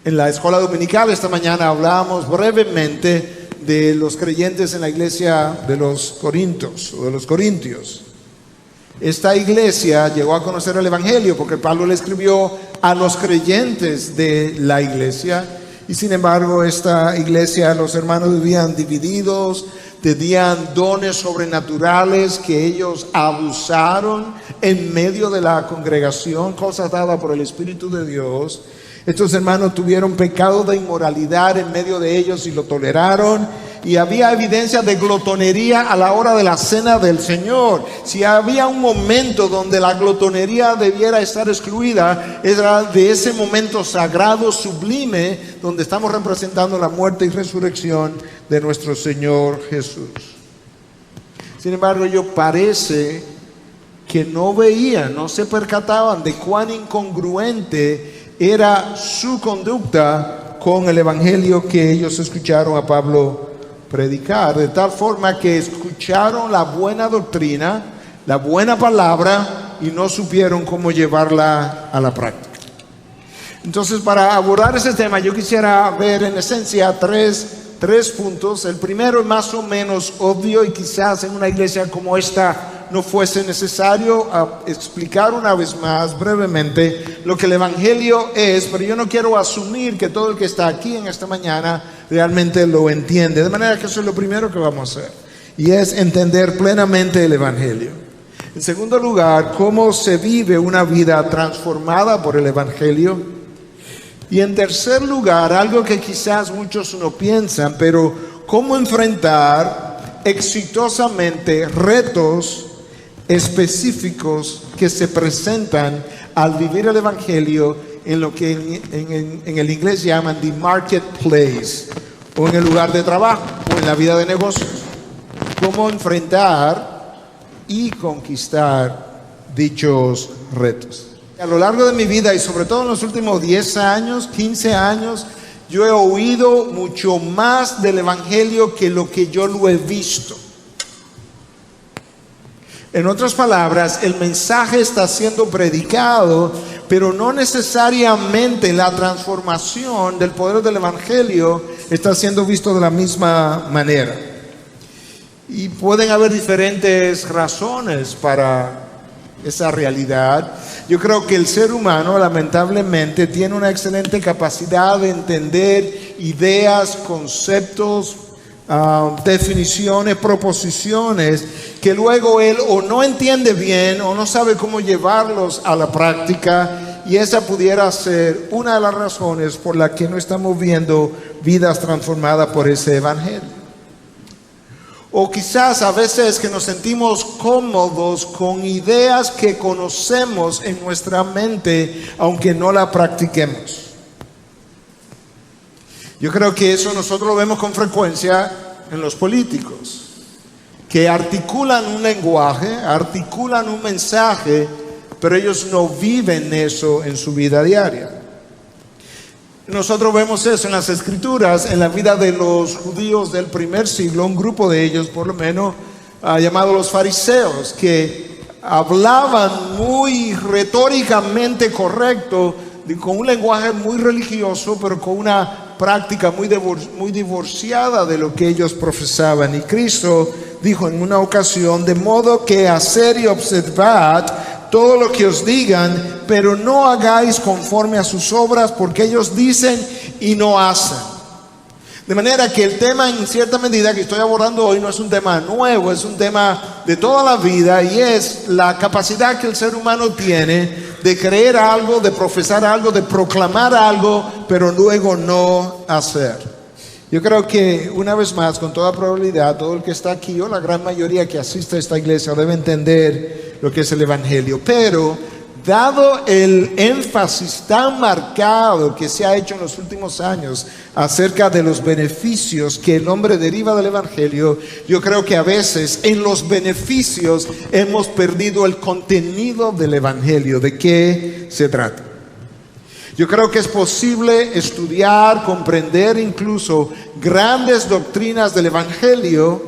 En la escuela dominical esta mañana hablamos brevemente de los creyentes en la iglesia de los Corintios o de los Corintios. Esta iglesia llegó a conocer el Evangelio porque Pablo le escribió a los creyentes de la iglesia, y sin embargo esta iglesia, los hermanos vivían divididos, tenían dones sobrenaturales que ellos abusaron en medio de la congregación, cosas dadas por el Espíritu de Dios. Estos hermanos tuvieron pecado de inmoralidad en medio de ellos y lo toleraron, y había evidencia de glotonería a la hora de la cena del Señor. Si había un momento donde la glotonería debiera estar excluida, era de ese momento sagrado, sublime, donde estamos representando la muerte y resurrección de nuestro Señor Jesús. Sin embargo, ellos parece que no veían, no se percataban de cuán incongruente era su conducta con el evangelio que ellos escucharon a Pablo predicar, de tal forma que escucharon la buena doctrina, la buena palabra, y no supieron cómo llevarla a la práctica. Entonces, para abordar ese tema, yo quisiera ver en esencia tres puntos. El primero es más o menos obvio, y quizás en una iglesia como esta no fuese necesario explicar una vez más brevemente lo que el evangelio es, pero yo no quiero asumir que todo el que está aquí en esta mañana realmente lo entiende, de manera que eso es lo primero que vamos a hacer, y es entender plenamente el evangelio. En segundo lugar, cómo se vive una vida transformada por el evangelio. Y en tercer lugar, algo que quizás muchos no piensan, pero cómo enfrentar exitosamente retos específicos que se presentan al vivir el evangelio en lo que en el inglés llaman the marketplace, o en el lugar de trabajo, o en la vida de negocios. Cómo enfrentar y conquistar dichos retos. A lo largo de mi vida, y sobre todo en los últimos 10 años, 15 años, yo he oído mucho más del evangelio que lo que yo lo he visto. En otras palabras, el mensaje está siendo predicado, pero no necesariamente la transformación del poder del evangelio está siendo visto de la misma manera. Y pueden haber diferentes razones para esa realidad. Yo creo que el ser humano, lamentablemente, tiene una excelente capacidad de entender ideas, conceptos, definiciones, proposiciones, que luego él o no entiende bien o no sabe cómo llevarlos a la práctica, y esa pudiera ser una de las razones por la que no estamos viendo vidas transformadas por ese evangelio. O quizás a veces que nos sentimos cómodos con ideas que conocemos en nuestra mente, aunque no la practiquemos. Yo creo que eso nosotros lo vemos con frecuencia en los políticos, que articulan un lenguaje, articulan un mensaje, pero ellos no viven eso en su vida diaria. Nosotros vemos eso en las Escrituras, en la vida de los judíos del primer siglo, un grupo de ellos por lo menos, llamados los fariseos, que hablaban muy retóricamente correcto, con un lenguaje muy religioso, pero con una práctica muy divorciada de lo que ellos profesaban. Y Cristo dijo en una ocasión: de modo que haced y observad todo lo que os digan, pero no hagáis conforme a sus obras, porque ellos dicen y no hacen. De manera que el tema, en cierta medida, que estoy abordando hoy no es un tema nuevo, es un tema de toda la vida, y es la capacidad que el ser humano tiene de creer algo, de profesar algo, de proclamar algo, pero luego no hacer. Yo creo que, una vez más, con toda probabilidad, todo el que está aquí, o la gran mayoría que asiste a esta iglesia, debe entender lo que es el evangelio. Pero, dado el énfasis tan marcado que se ha hecho en los últimos años acerca de los beneficios que el hombre deriva del evangelio, yo creo que a veces en los beneficios hemos perdido el contenido del evangelio. ¿De qué se trata? Yo creo que es posible estudiar, comprender incluso grandes doctrinas del evangelio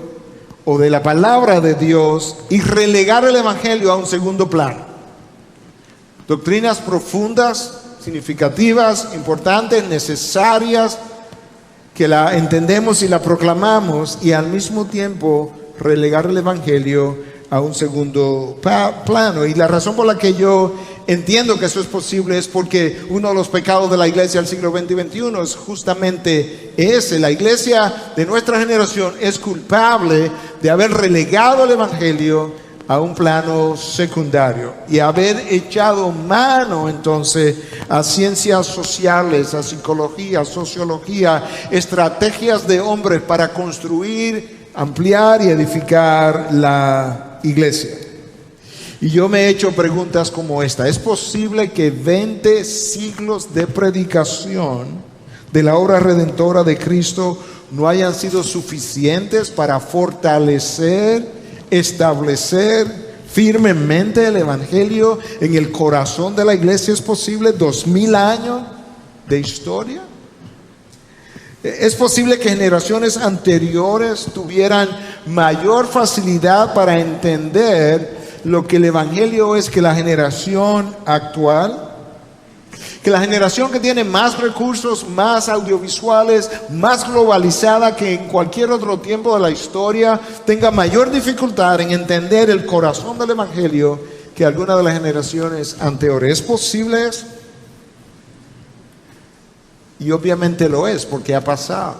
o de la palabra de Dios y relegar el evangelio a un segundo plano. Doctrinas profundas, significativas, importantes, necesarias, que la entendemos y la proclamamos, y al mismo tiempo relegar el Evangelio a un segundo plano. Y la razón por la que yo entiendo que eso es posible es porque uno de los pecados de la iglesia del siglo XX y XXI es justamente ese. La iglesia de nuestra generación es culpable de haber relegado el Evangelio a un plano secundario y haber echado mano entonces a ciencias sociales, a psicología, a sociología, estrategias de hombres para construir, ampliar y edificar la iglesia. Y yo me he hecho preguntas como esta: ¿es posible que 20 siglos de predicación de la obra redentora de Cristo no hayan sido suficientes para fortalecer, establecer firmemente el Evangelio en el corazón de la iglesia? ¿Es posible 2000 años de historia? ¿Es posible que generaciones anteriores tuvieran mayor facilidad para entender lo que el Evangelio es que la generación actual? Que la generación que tiene más recursos, más audiovisuales, más globalizada que en cualquier otro tiempo de la historia, tenga mayor dificultad en entender el corazón del Evangelio que alguna de las generaciones anteriores. ¿Es posible eso? Y obviamente lo es, porque ha pasado.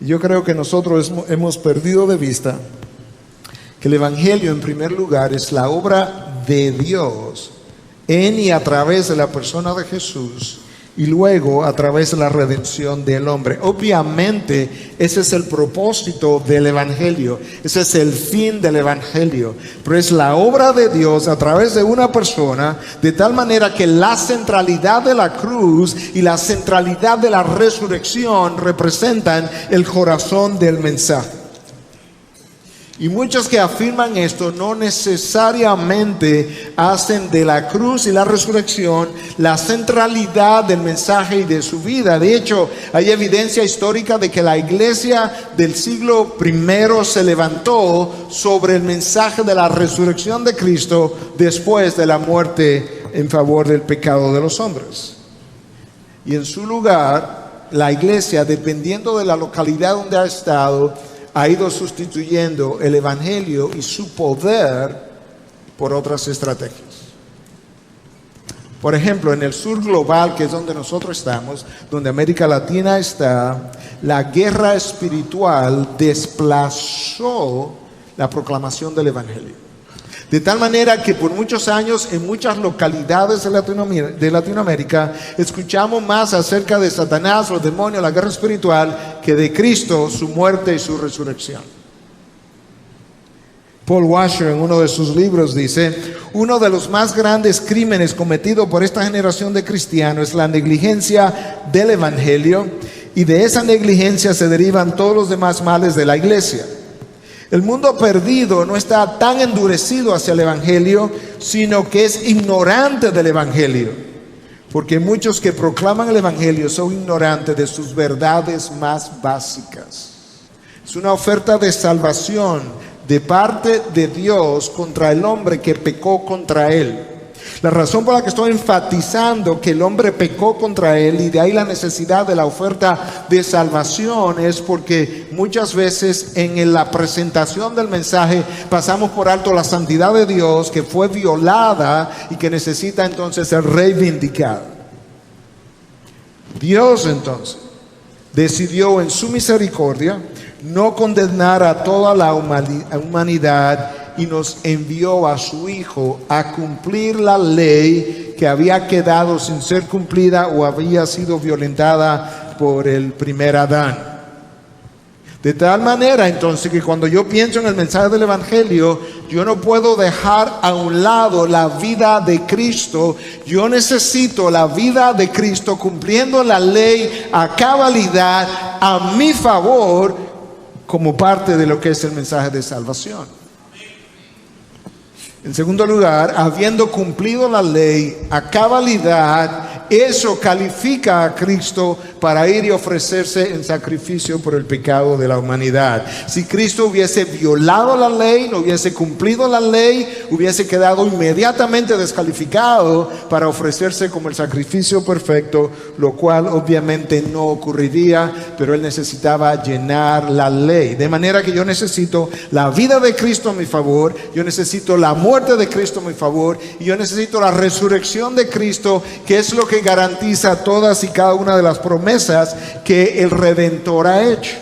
Yo creo que nosotros hemos perdido de vista que el Evangelio, en primer lugar, es la obra de Dios en y a través de la persona de Jesús, y luego a través de la redención del hombre. Obviamente ese es el propósito del Evangelio, ese es el fin del Evangelio, pero es la obra de Dios a través de una persona, de tal manera que la centralidad de la cruz y la centralidad de la resurrección representan el corazón del mensaje. Y muchos que afirman esto no necesariamente hacen de la cruz y la resurrección la centralidad del mensaje y de su vida. De hecho, hay evidencia histórica de que la iglesia del siglo I se levantó sobre el mensaje de la resurrección de Cristo después de la muerte en favor del pecado de los hombres. Y en su lugar, la iglesia, dependiendo de la localidad donde ha estado, ha ido sustituyendo el Evangelio y su poder por otras estrategias. Por ejemplo, en el sur global, que es donde nosotros estamos, donde América Latina está, la guerra espiritual desplazó la proclamación del Evangelio. De tal manera que por muchos años en muchas localidades de Latinoamérica escuchamos más acerca de Satanás, los demonios, la guerra espiritual, que de Cristo, su muerte y su resurrección. Paul Washer, en uno de sus libros, dice: uno de los más grandes crímenes cometidos por esta generación de cristianos es la negligencia del Evangelio, y de esa negligencia se derivan todos los demás males de la iglesia. El mundo perdido no está tan endurecido hacia el Evangelio, sino que es ignorante del Evangelio. Porque muchos que proclaman el Evangelio son ignorantes de sus verdades más básicas. Es una oferta de salvación de parte de Dios contra el hombre que pecó contra Él. La razón por la que estoy enfatizando que el hombre pecó contra Él, y de ahí la necesidad de la oferta de salvación, es porque muchas veces en la presentación del mensaje pasamos por alto la santidad de Dios, que fue violada y que necesita entonces ser reivindicada. Dios entonces decidió en su misericordia no condenar a toda la humanidad, y nos envió a su Hijo a cumplir la ley que había quedado sin ser cumplida o había sido violentada por el primer Adán. De tal manera entonces que cuando yo pienso en el mensaje del Evangelio, yo no puedo dejar a un lado la vida de Cristo. Yo necesito la vida de Cristo cumpliendo la ley a cabalidad, a mi favor, como parte de lo que es el mensaje de salvación. En segundo lugar, habiendo cumplido la ley a cabalidad eso califica a Cristo para ir y ofrecerse en sacrificio por el pecado de la humanidad. Si Cristo hubiese violado la ley, no hubiese cumplido la ley, hubiese quedado inmediatamente descalificado para ofrecerse como el sacrificio perfecto, lo cual obviamente no ocurriría, pero Él necesitaba llenar la ley. De manera que yo necesito la vida de Cristo a mi favor, yo necesito la muerte de Cristo a mi favor, y yo necesito la resurrección de Cristo, que es lo que garantiza todas y cada una de las promesas que el Redentor ha hecho.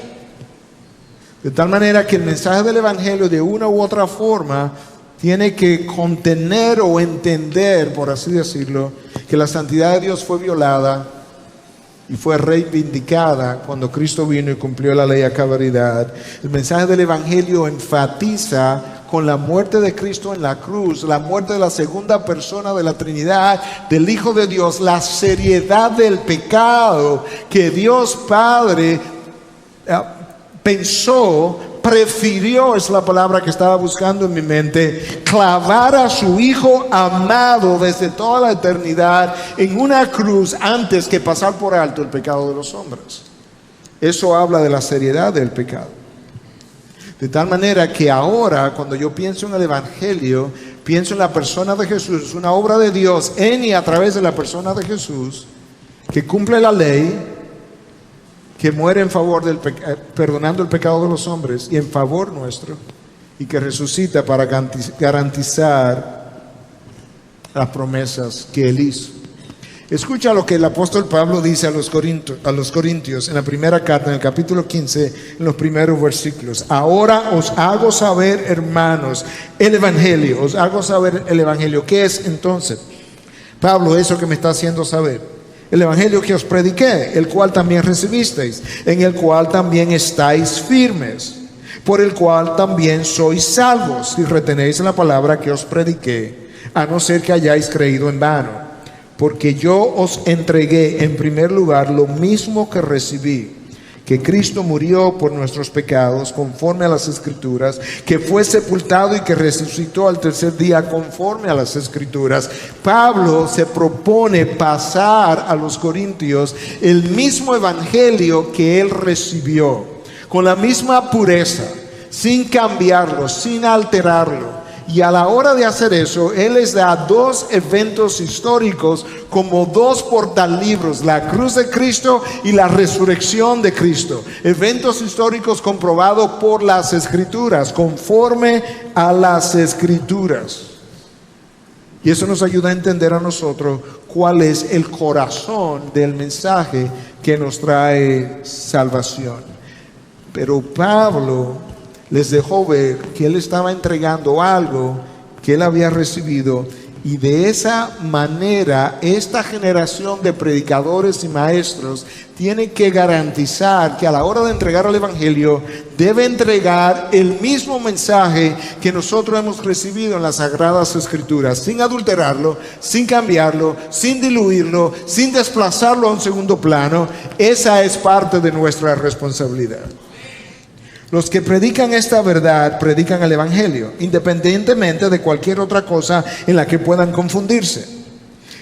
De tal manera que el mensaje del Evangelio, de una u otra forma, tiene que contener o entender, por así decirlo, que la santidad de Dios fue violada y fue reivindicada cuando Cristo vino y cumplió la ley a cabalidad. El mensaje del Evangelio enfatiza con la muerte de Cristo en la cruz, la muerte de la segunda persona de la Trinidad, del Hijo de Dios, la seriedad del pecado que Dios Padre prefirió, es la palabra que estaba buscando en mi mente, clavar a su Hijo amado desde toda la eternidad en una cruz antes que pasar por alto el pecado de los hombres. Eso habla de la seriedad del pecado. De tal manera que ahora, cuando yo pienso en el Evangelio, pienso en la persona de Jesús, una obra de Dios en y a través de la persona de Jesús, que cumple la ley, que muere en favor del perdonando el pecado de los hombres y en favor nuestro, y que resucita para garantizar las promesas que Él hizo. Escucha lo que el apóstol Pablo dice a los Corintios en la primera carta, en el capítulo 15, en los primeros versículos. Ahora os hago saber, hermanos, el Evangelio. Os hago saber el Evangelio. ¿Qué es entonces, Pablo, eso que me está haciendo saber? El Evangelio que os prediqué, el cual también recibisteis, en el cual también estáis firmes, por el cual también sois salvos, si retenéis la palabra que os prediqué, a no ser que hayáis creído en vano. Porque yo os entregué en primer lugar lo mismo que recibí, que Cristo murió por nuestros pecados conforme a las Escrituras, que fue sepultado y que resucitó al tercer día conforme a las Escrituras. Pablo se propone pasar a los corintios el mismo evangelio que él recibió, con la misma pureza, sin cambiarlo, sin alterarlo. Y a la hora de hacer eso, Él les da dos eventos históricos como dos portalibros: la cruz de Cristo y la resurrección de Cristo. Eventos históricos comprobados por las Escrituras, conforme a las Escrituras. Y eso nos ayuda a entender a nosotros cuál es el corazón del mensaje que nos trae salvación. Pero Pablo les dejó ver que él estaba entregando algo que él había recibido, y de esa manera esta generación de predicadores y maestros tiene que garantizar que a la hora de entregar el Evangelio debe entregar el mismo mensaje que nosotros hemos recibido en las Sagradas Escrituras, sin adulterarlo, sin cambiarlo, sin diluirlo, sin desplazarlo a un segundo plano. Esa es parte de nuestra responsabilidad. Los que predican esta verdad predican el Evangelio, independientemente de cualquier otra cosa en la que puedan confundirse.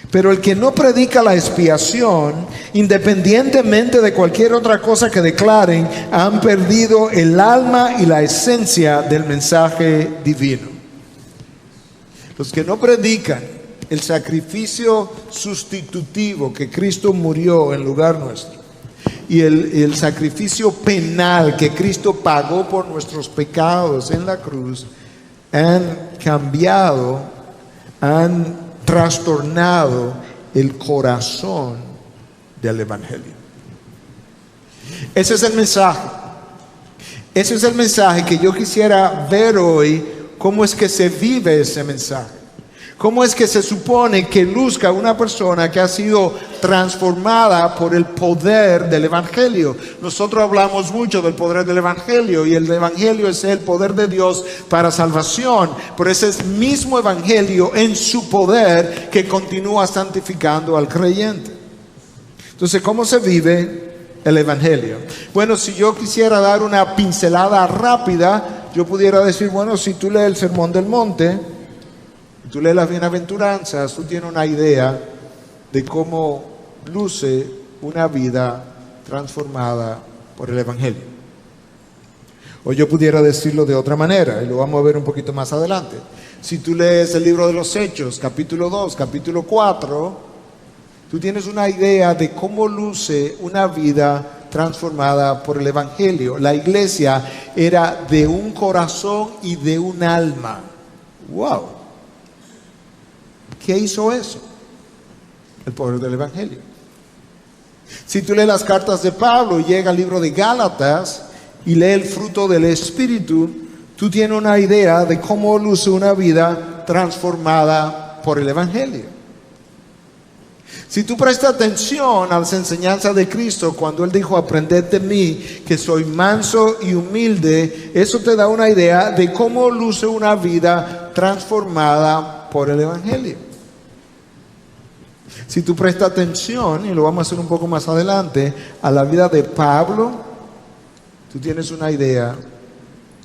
Pero el que no predica la expiación, independientemente de cualquier otra cosa que declaren, han perdido el alma y la esencia del mensaje divino. Los que no predican el sacrificio sustitutivo que Cristo murió en lugar nuestro, y el sacrificio penal que Cristo pagó por nuestros pecados en la cruz, han cambiado, han trastornado el corazón del Evangelio. Ese es el mensaje. Ese es el mensaje que yo quisiera ver hoy. ¿Cómo es que se vive ese mensaje? ¿Cómo es que se supone que luzca una persona que ha sido transformada por el poder del Evangelio? Nosotros hablamos mucho del poder del Evangelio, y el Evangelio es el poder de Dios para salvación. Pero ese es mismo Evangelio en su poder que continúa santificando al creyente. Entonces, ¿cómo se vive el Evangelio? Bueno, si yo quisiera dar una pincelada rápida, yo pudiera decir, bueno, si tú lees el Sermón del Monte, tú lees las bienaventuranzas, tú tienes una idea de cómo luce una vida transformada por el Evangelio? O yo pudiera decirlo de otra manera, y lo vamos a ver un poquito más adelante. Si tú lees el libro de los Hechos, capítulo 2, capítulo 4, tú tienes una idea de cómo luce una vida transformada por el Evangelio. La iglesia era de un corazón y de un alma. ¡Wow! ¿Qué hizo eso? El poder del Evangelio. Si tú lees las cartas de Pablo y llega al libro de Gálatas y lee el fruto del Espíritu, tú tienes una idea de cómo luce una vida transformada por el Evangelio. Si tú prestas atención a las enseñanzas de Cristo, cuando Él dijo, aprended de mí, que soy manso y humilde, eso te da una idea de cómo luce una vida transformada por el Evangelio. Si tú prestas atención, y lo vamos a hacer un poco más adelante, a la vida de Pablo, tú tienes una idea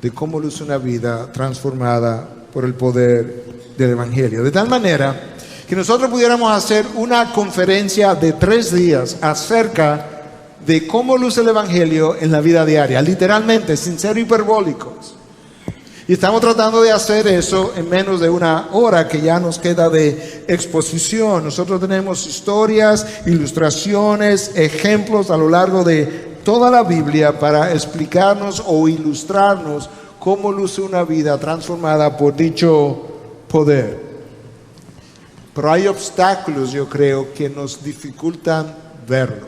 de cómo luce una vida transformada por el poder del Evangelio. De tal manera que nosotros pudiéramos hacer una conferencia de 3 días acerca de cómo luce el Evangelio en la vida diaria, literalmente, sin ser hiperbólicos. Y estamos tratando de hacer eso en menos de 1 hora que ya nos queda de exposición. Nosotros tenemos historias, ilustraciones, ejemplos a lo largo de toda la Biblia para explicarnos o ilustrarnos cómo luce una vida transformada por dicho poder. Pero hay obstáculos, yo creo, que nos dificultan verlo.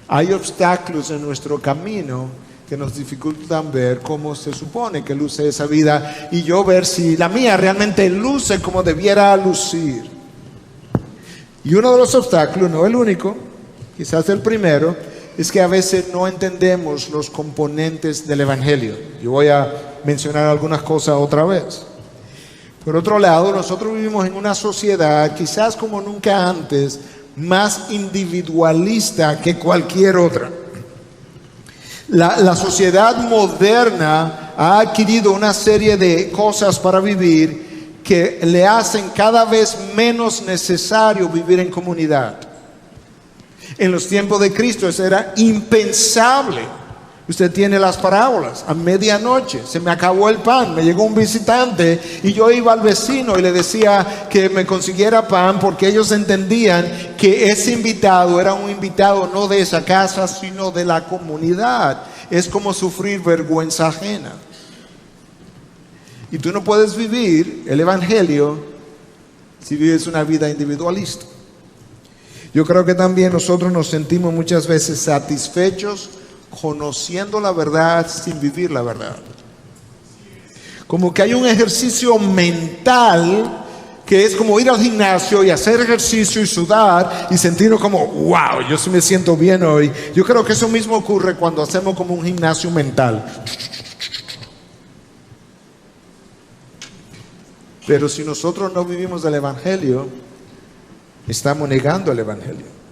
Hay obstáculos en nuestro camino que nos dificultan ver cómo se supone que luce esa vida y yo ver si la mía realmente luce como debiera lucir. Y uno de los obstáculos, no el único, quizás el primero, es que a veces no entendemos los componentes del Evangelio. Yo voy a mencionar algunas cosas otra vez. Por otro lado, nosotros vivimos en una sociedad, quizás como nunca antes, más individualista que cualquier otra. La sociedad moderna ha adquirido una serie de cosas para vivir que le hacen cada vez menos necesario vivir en comunidad. En los tiempos de Cristo eso era impensable. Usted tiene las parábolas. A medianoche se me acabó el pan, me llegó un visitante y yo iba al vecino y le decía que me consiguiera pan, porque ellos entendían que ese invitado era un invitado no de esa casa sino de la comunidad. Es como sufrir vergüenza ajena. Y tú no puedes vivir el Evangelio si vives una vida individualista. Yo creo que también nosotros nos sentimos muchas veces satisfechos conociendo la verdad sin vivir la verdad. Como que hay un ejercicio mental que es como ir al gimnasio y hacer ejercicio y sudar y sentirnos como, wow, yo sí me siento bien hoy. Yo creo que eso mismo ocurre cuando hacemos como un gimnasio mental. Pero si nosotros no vivimos el Evangelio, estamos negando el Evangelio.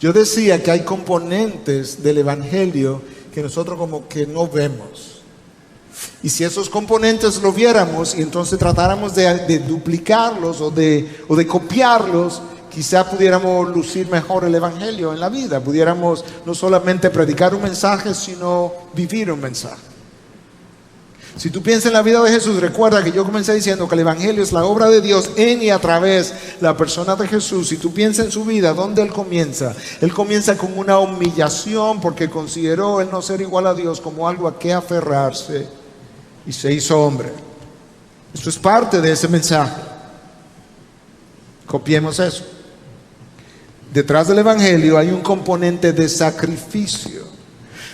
Yo decía que hay componentes del Evangelio que nosotros como que no vemos. Y si esos componentes lo viéramos y entonces tratáramos de duplicarlos o de copiarlos, quizá pudiéramos lucir mejor el Evangelio en la vida. Pudiéramos no solamente predicar un mensaje, sino vivir un mensaje. Si tú piensas en la vida de Jesús, recuerda que yo comencé diciendo que el Evangelio es la obra de Dios en y a través de la persona de Jesús. Si tú piensas en su vida, ¿dónde Él comienza? Él comienza con una humillación porque consideró el no ser igual a Dios como algo a que aferrarse y se hizo hombre. Esto es parte de ese mensaje. Copiemos eso. Detrás del Evangelio hay un componente de sacrificio.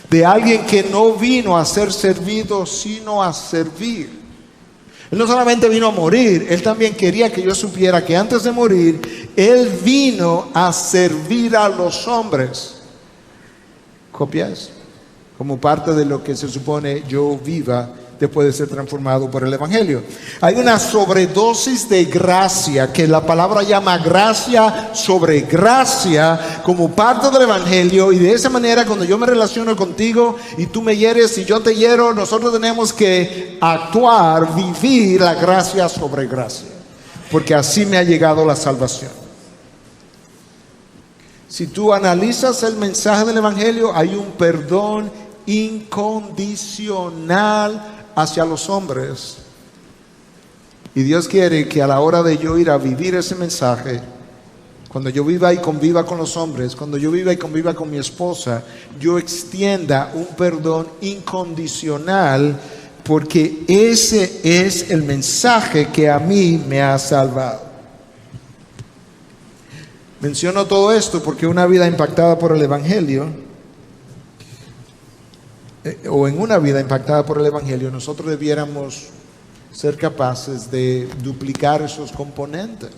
De alguien que no vino a ser servido, sino a servir. Él no solamente vino a morir, Él también quería que yo supiera que antes de morir, Él vino a servir a los hombres. Copia eso, como parte de lo que se supone yo viva después de ser transformado por el Evangelio. Hay una sobredosis de gracia, que la palabra llama gracia sobre gracia, como parte del Evangelio. Y de esa manera, cuando yo me relaciono contigo y tú me hieres y yo te hiero, nosotros tenemos que actuar, vivir la gracia sobre gracia, porque así me ha llegado la salvación. Si tú analizas el mensaje del Evangelio, hay un perdón incondicional hacia los hombres. Y Dios quiere que a la hora de yo ir a vivir ese mensaje, cuando yo viva y conviva con los hombres, cuando yo viva y conviva con mi esposa, yo extienda un perdón incondicional, porque ese es el mensaje que a mí me ha salvado. Menciono todo esto porque una vida impactada por el Evangelio, o en una vida impactada por el Evangelio, nosotros debiéramos ser capaces de duplicar esos componentes.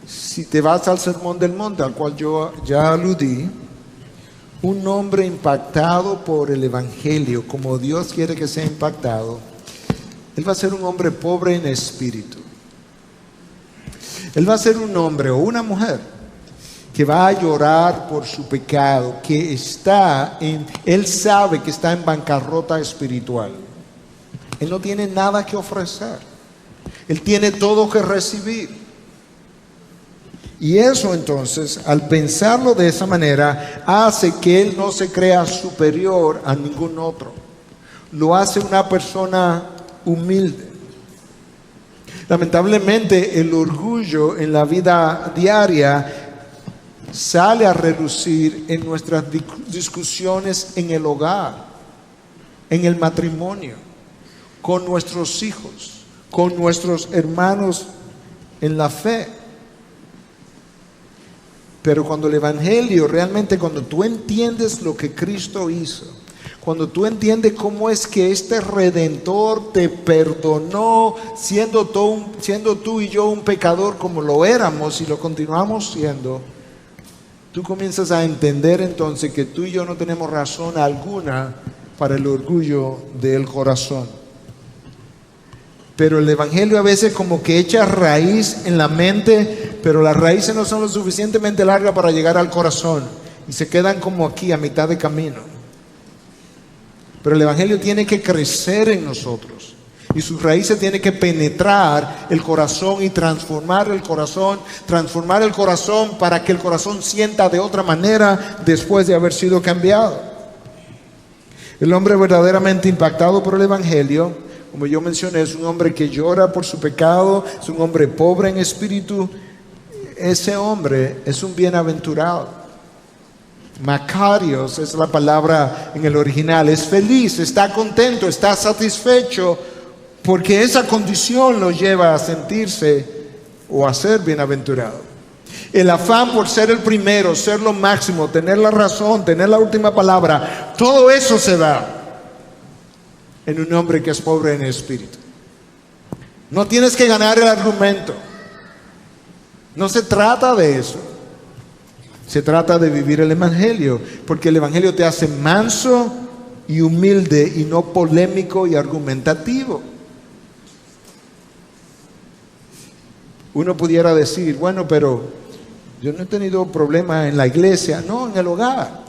Si te vas al Sermón del Monte, al cual yo ya aludí, un hombre impactado por el Evangelio, como Dios quiere que sea impactado, él va a ser un hombre pobre en espíritu. Él va a ser un hombre o una mujer que va a llorar por su pecado, que él sabe que está en bancarrota espiritual. Él no tiene nada que ofrecer. Él tiene todo que recibir. Y eso entonces, al pensarlo de esa manera, hace que él no se crea superior a ningún otro. Lo hace una persona humilde. Lamentablemente, el orgullo en la vida diaria sale a relucir en nuestras discusiones en el hogar, en el matrimonio, con nuestros hijos, con nuestros hermanos en la fe. Pero cuando el Evangelio, realmente cuando tú entiendes lo que Cristo hizo, cuando tú entiendes cómo es que este Redentor te perdonó, siendo tú y yo un pecador como lo éramos y lo continuamos siendo, tú comienzas a entender entonces que tú y yo no tenemos razón alguna para el orgullo del corazón. Pero el Evangelio a veces como que echa raíz en la mente, pero las raíces no son lo suficientemente largas para llegar al corazón y se quedan como aquí a mitad de camino. Pero el Evangelio tiene que crecer en nosotros y sus raíces tienen que penetrar el corazón y transformar el corazón para que el corazón sienta de otra manera después de haber sido cambiado. El hombre verdaderamente impactado por el Evangelio, como yo mencioné, es un hombre que llora por su pecado, es un hombre pobre en espíritu. Ese hombre es un bienaventurado. Makarios es la palabra en el original. Es feliz, está contento, está satisfecho, porque esa condición lo lleva a sentirse o a ser bienaventurado. El afán por ser el primero, ser lo máximo, tener la razón, tener la última palabra, todo eso se da en un hombre que es pobre en espíritu. No tienes que ganar el argumento. No se trata de eso. Se trata de vivir el Evangelio, porque el Evangelio te hace manso y humilde y no polémico y argumentativo. Uno pudiera decir, bueno, pero yo no he tenido problemas en la iglesia. No, en el hogar,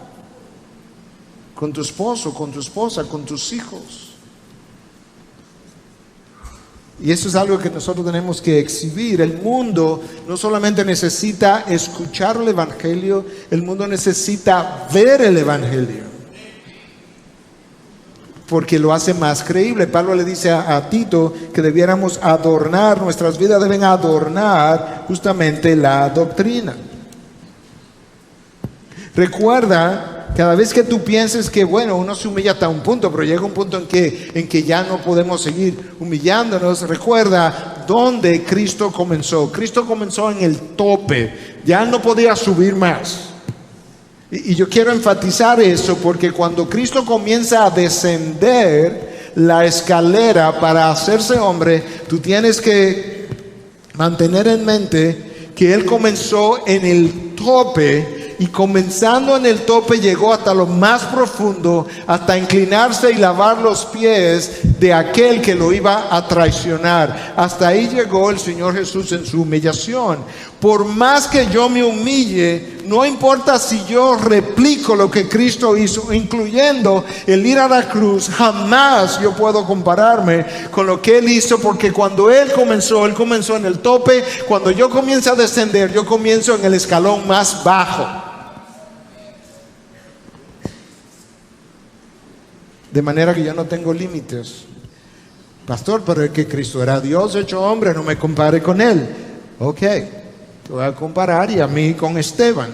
con tu esposo, con tu esposa, con tus hijos. Y eso es algo que nosotros tenemos que exhibir. El mundo no solamente necesita escuchar el Evangelio, el mundo necesita ver el Evangelio, porque lo hace más creíble. Pablo le dice a Tito que debiéramos adornar, nuestras vidas deben adornar justamente la doctrina. Recuerda, cada vez que tú pienses que, bueno, uno se humilla hasta un punto, pero llega un punto en que ya no podemos seguir humillándonos, recuerda dónde Cristo comenzó. Cristo comenzó en el tope, ya no podía subir más. Y yo quiero enfatizar eso, porque cuando Cristo comienza a descender la escalera para hacerse hombre, tú tienes que mantener en mente que Él comenzó en el tope y comenzando en el tope llegó hasta lo más profundo, hasta inclinarse y lavar los pies de aquel que lo iba a traicionar. Hasta ahí llegó el Señor Jesús en su humillación. Por más que yo me humille, no importa si yo replico lo que Cristo hizo, incluyendo el ir a la cruz, jamás yo puedo compararme con lo que Él hizo, porque cuando Él comenzó en el tope. Cuando yo comienzo a descender, yo comienzo en el escalón más bajo. De manera que yo no tengo límites. Pastor, pero es que Cristo era Dios hecho hombre, no me compare con Él. Ok, te voy a comparar y a mí con Esteban.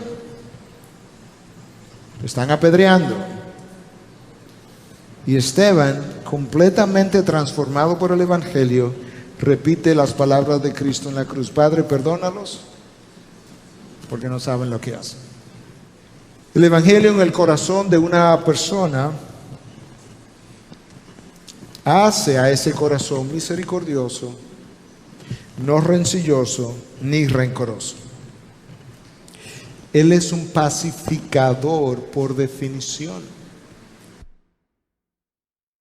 Te están apedreando. Y Esteban, completamente transformado por el Evangelio, repite las palabras de Cristo en la cruz: Padre, perdónalos, porque no saben lo que hacen. El Evangelio en el corazón de una persona hace a ese corazón misericordioso, no rencilloso ni rencoroso. Él es un pacificador por definición.